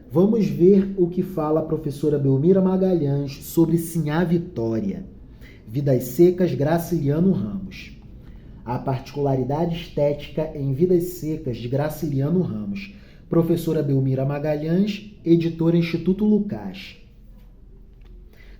Vamos ver o que fala a professora Belmira Magalhães sobre Sinhá Vitória. Vidas Secas, Graciliano Ramos. A particularidade estética em Vidas Secas, de Graciliano Ramos. Professora Belmira Magalhães, editora Instituto Lucas.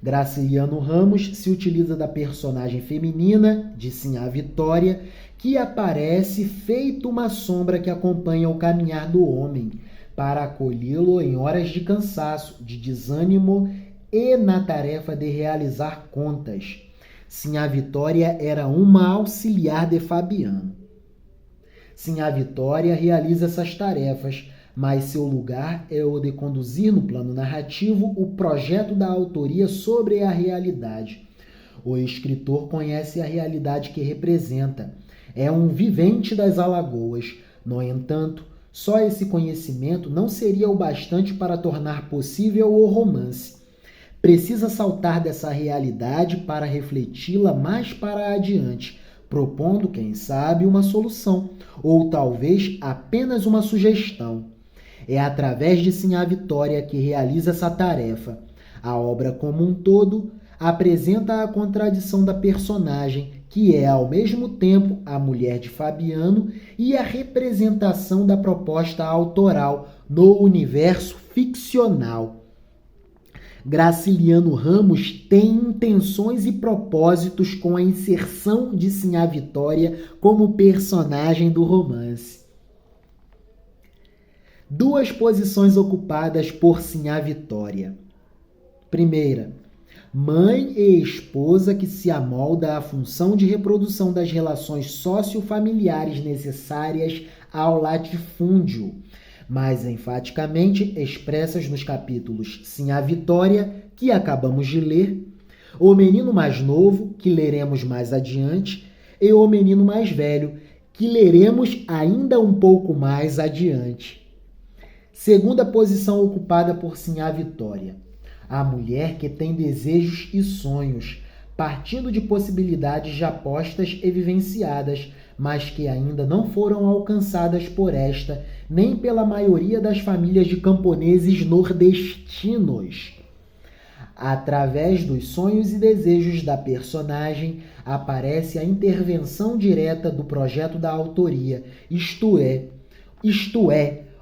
Graciliano Ramos se utiliza da personagem feminina, de Sinhá Vitória, que aparece feito uma sombra que acompanha o caminhar do homem, para acolhê-lo em horas de cansaço, de desânimo e na tarefa de realizar contas. Sinhá Vitória era uma auxiliar de Fabiano. Sinhá Vitória realiza essas tarefas, mas seu lugar é o de conduzir no plano narrativo o projeto da autoria sobre a realidade. O escritor conhece a realidade que representa. É um vivente das Alagoas. No entanto, só esse conhecimento não seria o bastante para tornar possível o romance. Precisa saltar dessa realidade para refleti-la mais para adiante, propondo, quem sabe, uma solução, ou talvez apenas uma sugestão. É através de Sinhá Vitória que realiza essa tarefa. A obra como um todo apresenta a contradição da personagem, que é ao mesmo tempo a mulher de Fabiano e a representação da proposta autoral no universo ficcional. Graciliano Ramos tem intenções e propósitos com a inserção de Sinhá Vitória como personagem do romance. Duas posições ocupadas por Sinhá Vitória. Primeira, mãe e esposa que se amolda à função de reprodução das relações sociofamiliares necessárias ao latifúndio, mais enfaticamente expressas nos capítulos Sinhá Vitória, que acabamos de ler, O Menino Mais Novo, que leremos mais adiante, e O Menino Mais Velho, que leremos ainda um pouco mais adiante. Segunda posição ocupada por Sinhá Vitória. A mulher que tem desejos e sonhos, partindo de possibilidades já postas e vivenciadas, mas que ainda não foram alcançadas por esta, nem pela maioria das famílias de camponeses nordestinos. Através dos sonhos e desejos da personagem, aparece a intervenção direta do projeto da autoria, isto é,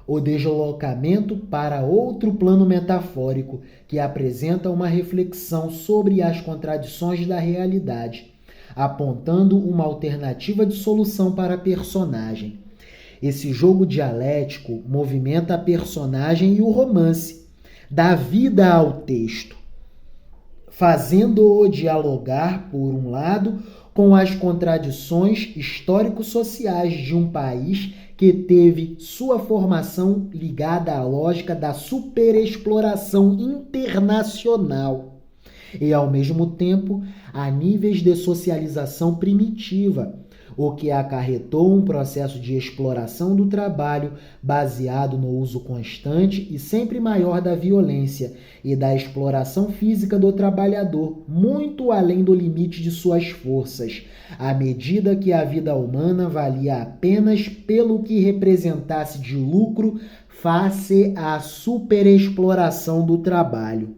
o deslocamento para outro plano metafórico que apresenta uma reflexão sobre as contradições da realidade, apontando uma alternativa de solução para a personagem. Esse jogo dialético movimenta a personagem e o romance, dá vida ao texto, fazendo-o dialogar, por um lado, com as contradições histórico-sociais de um país que teve sua formação ligada à lógica da superexploração internacional e, ao mesmo tempo, a níveis de socialização primitiva, o que acarretou um processo de exploração do trabalho baseado no uso constante e sempre maior da violência e da exploração física do trabalhador, muito além do limite de suas forças, à medida que a vida humana valia apenas pelo que representasse de lucro face à superexploração do trabalho.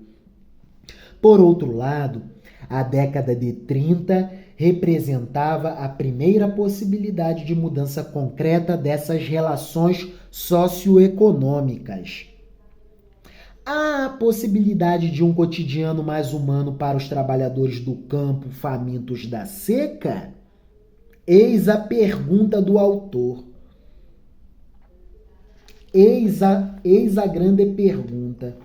Por outro lado, a década de 30 representava a primeira possibilidade de mudança concreta dessas relações socioeconômicas. Há a possibilidade de um cotidiano mais humano para os trabalhadores do campo famintos da seca? Eis a pergunta do autor. Eis a grande pergunta.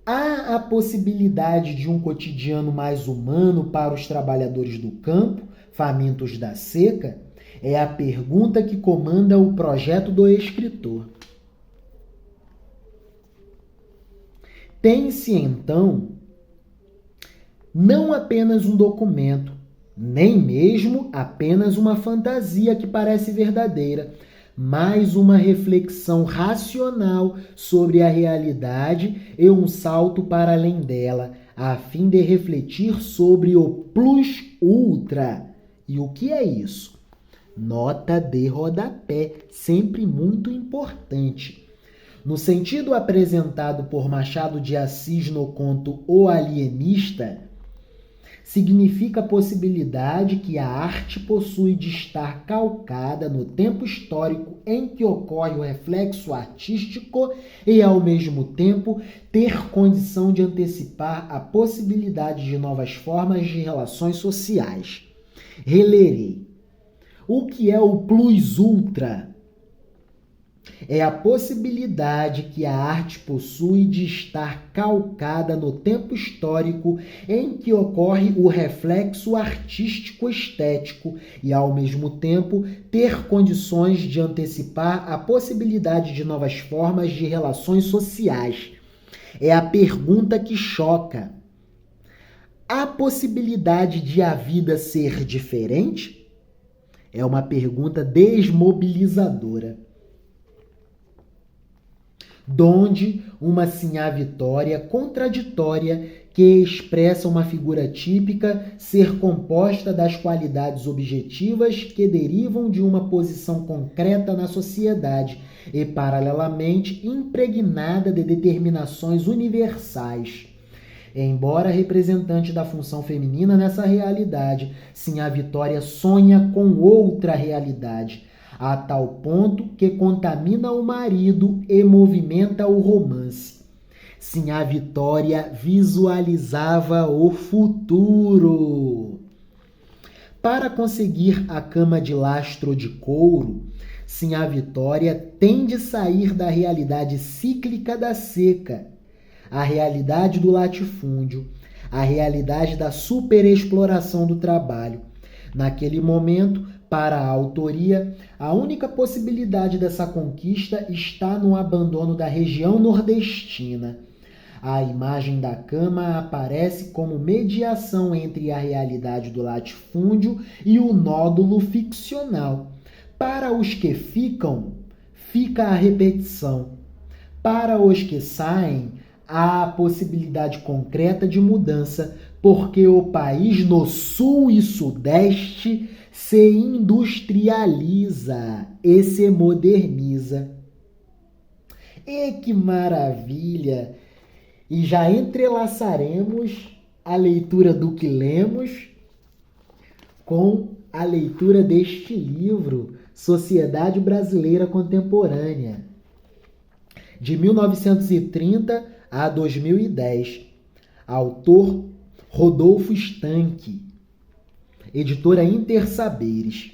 Há a possibilidade de um cotidiano mais humano para os trabalhadores do campo, famintos da seca? É a pergunta que comanda o projeto do escritor. Tem-se, então, não apenas um documento, nem mesmo apenas uma fantasia que parece verdadeira, mais uma reflexão racional sobre a realidade e um salto para além dela, a fim de refletir sobre o plus ultra. E o que é isso? Nota de rodapé, sempre muito importante. No sentido apresentado por Machado de Assis no conto O Alienista, significa a possibilidade que a arte possui de estar calcada no tempo histórico em que ocorre o reflexo artístico e, ao mesmo tempo, ter condição de antecipar a possibilidade de novas formas de relações sociais. Relerei. O que é o plus ultra? É a possibilidade que a arte possui de estar calcada no tempo histórico em que ocorre o reflexo artístico-estético e, ao mesmo tempo, ter condições de antecipar a possibilidade de novas formas de relações sociais. É a pergunta que choca. Há possibilidade de a vida ser diferente? É uma pergunta desmobilizadora. Donde uma Sinhá Vitória contraditória que expressa uma figura típica ser composta das qualidades objetivas que derivam de uma posição concreta na sociedade e, paralelamente, impregnada de determinações universais. Embora representante da função feminina nessa realidade, Sinhá Vitória sonha com outra realidade, a tal ponto que contamina o marido e movimenta o romance. Sinhá Vitória visualizava o futuro. Para conseguir a cama de lastro de couro, Sinhá Vitória tem de sair da realidade cíclica da seca, a realidade do latifúndio, a realidade da superexploração do trabalho. Naquele momento, para a autoria, a única possibilidade dessa conquista está no abandono da região nordestina. A imagem da cama aparece como mediação entre a realidade do latifúndio e o nódulo ficcional. Para os que ficam, fica a repetição. Para os que saem, há a possibilidade concreta de mudança, porque o país no sul e sudeste se industrializa e se moderniza. E que maravilha! E já entrelaçaremos a leitura do que lemos com a leitura deste livro, Sociedade Brasileira Contemporânea, de 1930 a 2010. Autor Rodolfo Estanque. Editora Intersaberes.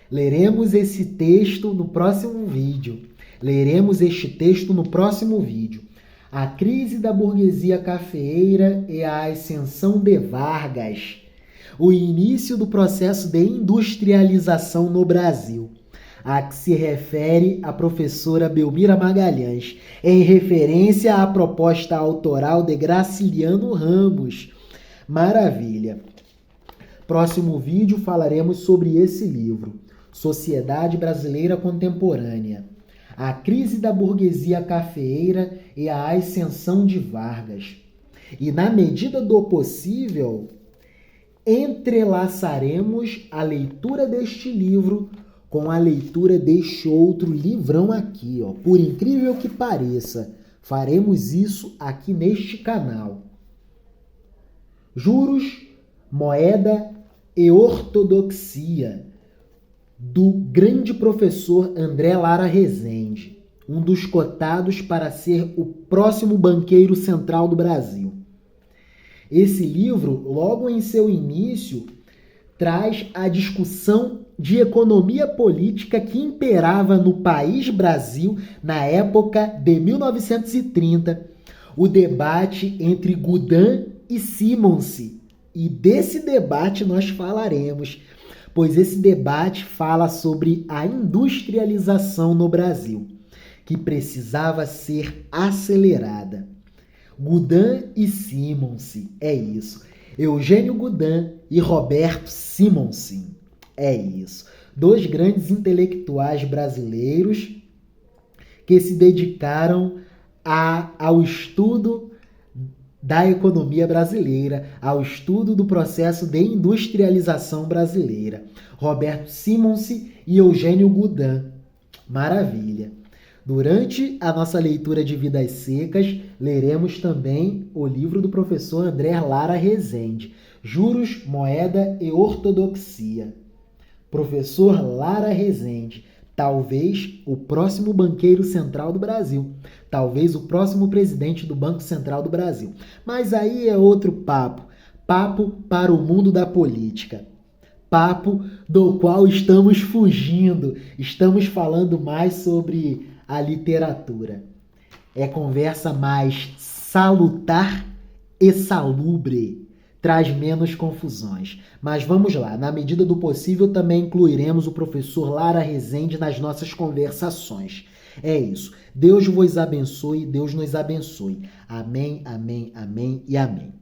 Leremos este texto no próximo vídeo. A crise da burguesia cafeeira e a ascensão de Vargas. O início do processo de industrialização no Brasil, a que se refere a professora Belmira Magalhães, em referência à proposta autoral de Graciliano Ramos. Maravilha! Próximo vídeo falaremos sobre esse livro, Sociedade Brasileira Contemporânea, a crise da burguesia cafeeira e a ascensão de Vargas. E, na medida do possível, entrelaçaremos a leitura deste livro com a leitura deste outro livrão aqui, ó. Por incrível que pareça, faremos isso aqui neste canal. Juros, Moeda e Ortodoxia, do grande professor André Lara Rezende, um dos cotados para ser o próximo banqueiro central do Brasil. Esse livro, logo em seu início, traz a discussão de economia política que imperava no país Brasil na época de 1930, o debate entre Gudin e Simonsen. E desse debate nós falaremos, pois esse debate fala sobre a industrialização no Brasil, que precisava ser acelerada. Gudin e Simonsen, é isso. Eugênio Gudin e Roberto Simonsen, é isso. Dois grandes intelectuais brasileiros que se dedicaram ao estudo da economia brasileira, ao estudo do processo de industrialização brasileira. Roberto Simonsen e Eugênio Gudin. Maravilha. Durante a nossa leitura de Vidas Secas, leremos também o livro do professor André Lara Rezende, Juros, Moeda e Ortodoxia. Professor Lara Rezende, talvez o próximo banqueiro central do Brasil, talvez o próximo presidente do Banco Central do Brasil. Mas aí é outro papo, papo para o mundo da política. Papo do qual estamos fugindo, estamos falando mais sobre a literatura. É conversa mais salutar e salubre, traz menos confusões. Mas vamos lá, na medida do possível também incluiremos o professor Lara Rezende nas nossas conversações. É isso. Deus vos abençoe, Deus nos abençoe. Amém, amém, amém e amém.